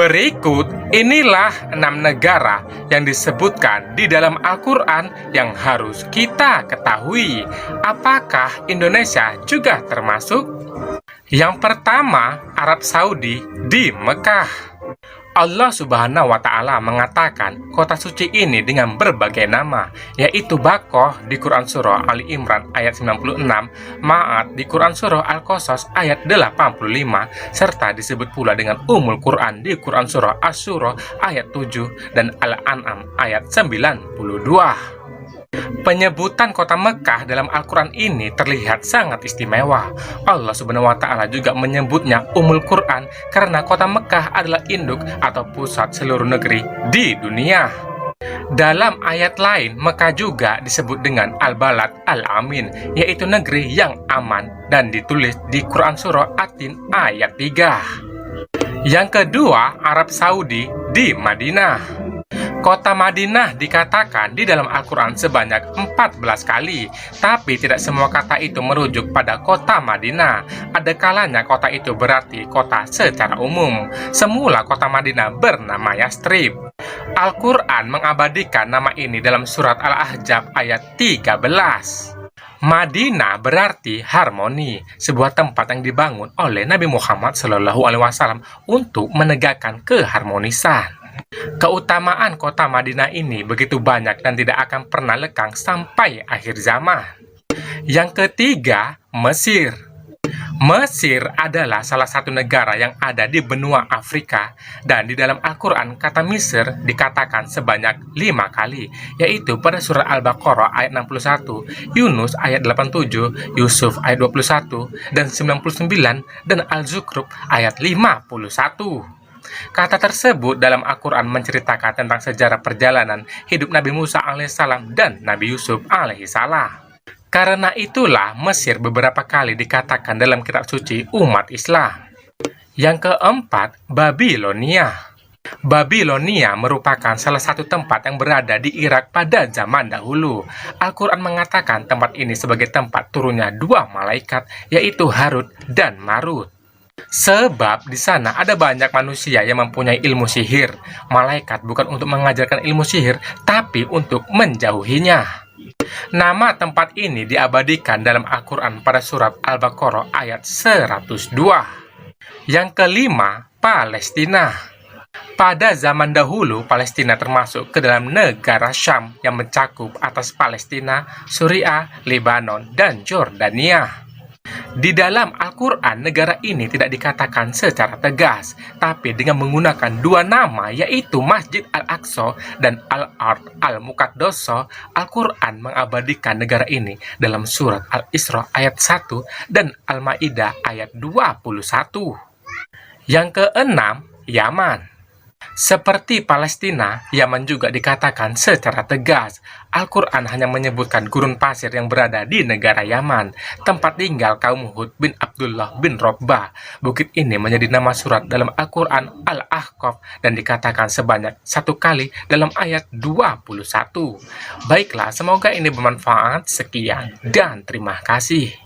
Berikut inilah 6 negara yang disebutkan di dalam Al-Quran yang harus kita ketahui. Apakah Indonesia juga termasuk? Yang pertama, Arab Saudi di Mekah. Allah Subhanahu wa Ta'ala mengatakan kota suci ini dengan berbagai nama, yaitu Bakoh di Quran Surah Ali Imran ayat 96, Ma'at di Quran Surah Al-Qasas ayat 85, serta disebut pula dengan Ummul Quran di Quran Surah Asy-Syura ayat 7 dan Al-An'am ayat 92. Penyebutan kota Mekah dalam Al-Quran ini terlihat sangat istimewa. Allah Subhanahu wa Ta'ala juga menyebutnya Ummul Quran karena kota Mekah adalah induk atau pusat seluruh negeri di dunia. Dalam ayat lain, Mekah juga disebut dengan Al-Balad Al-Amin, yaitu negeri yang aman, dan ditulis di Quran Surah At-Tin ayat 3. Yang kedua, Arab Saudi di Madinah. Kota Madinah dikatakan di dalam Al-Quran sebanyak 14 kali, tapi tidak semua kata itu merujuk pada kota Madinah. Ada kalanya kota itu berarti kota secara umum. Semula kota Madinah bernama Yastrib. Al-Quran mengabadikan nama ini dalam surat Al-Ahzab ayat 13. Madinah berarti harmoni, sebuah tempat yang dibangun oleh Nabi Muhammad SAW untuk menegakkan keharmonisan. Keutamaan kota Madinah ini begitu banyak dan tidak akan pernah lekang sampai akhir zaman. Yang ketiga, Mesir. Mesir adalah salah satu negara yang ada di benua Afrika, dan di dalam Al-Quran kata Mesir dikatakan sebanyak 5 kali, yaitu pada surat Al-Baqarah ayat 61, Yunus ayat 87, Yusuf ayat 21 dan 99, dan Al-Zukhruf ayat 51. Kata tersebut dalam Al-Quran menceritakan tentang sejarah perjalanan hidup Nabi Musa alaihissalam dan Nabi Yusuf alaihissalam. Karena itulah Mesir beberapa kali dikatakan dalam kitab suci umat Islam. Yang keempat, Babilonia. Babilonia merupakan salah satu tempat yang berada di Irak pada zaman dahulu. Al-Quran mengatakan tempat ini sebagai tempat turunnya 2 malaikat, yaitu Harut dan Marut. Sebab di sana ada banyak manusia yang mempunyai ilmu sihir. Malaikat bukan untuk mengajarkan ilmu sihir, tapi untuk menjauhinya. Nama tempat ini diabadikan dalam Al-Quran pada surat Al-Baqarah ayat 102. Yang kelima, Palestina. Pada zaman dahulu, Palestina termasuk ke dalam negara Syam yang mencakup atas Palestina, Suriah, Lebanon, dan Jordania. Di dalam Al-Quran, negara ini tidak dikatakan secara tegas, tapi dengan menggunakan 2 nama, yaitu Masjid Al-Aqsa dan Al-Ard Al-Muqaddasah. Al-Quran mengabadikan negara ini dalam surat Al-Isra ayat 1 dan Al-Ma'idah ayat 21. Yang keenam, Yaman. Seperti Palestina, Yaman juga dikatakan secara tegas. Al-Quran hanya menyebutkan gurun pasir yang berada di negara Yaman, tempat tinggal kaum Hud bin Abdullah bin Robbah. Bukit ini menjadi nama surat dalam Al-Quran Al-Ahqaf dan dikatakan sebanyak 1 kali dalam ayat 21. Baiklah, semoga ini bermanfaat. Sekian dan terima kasih.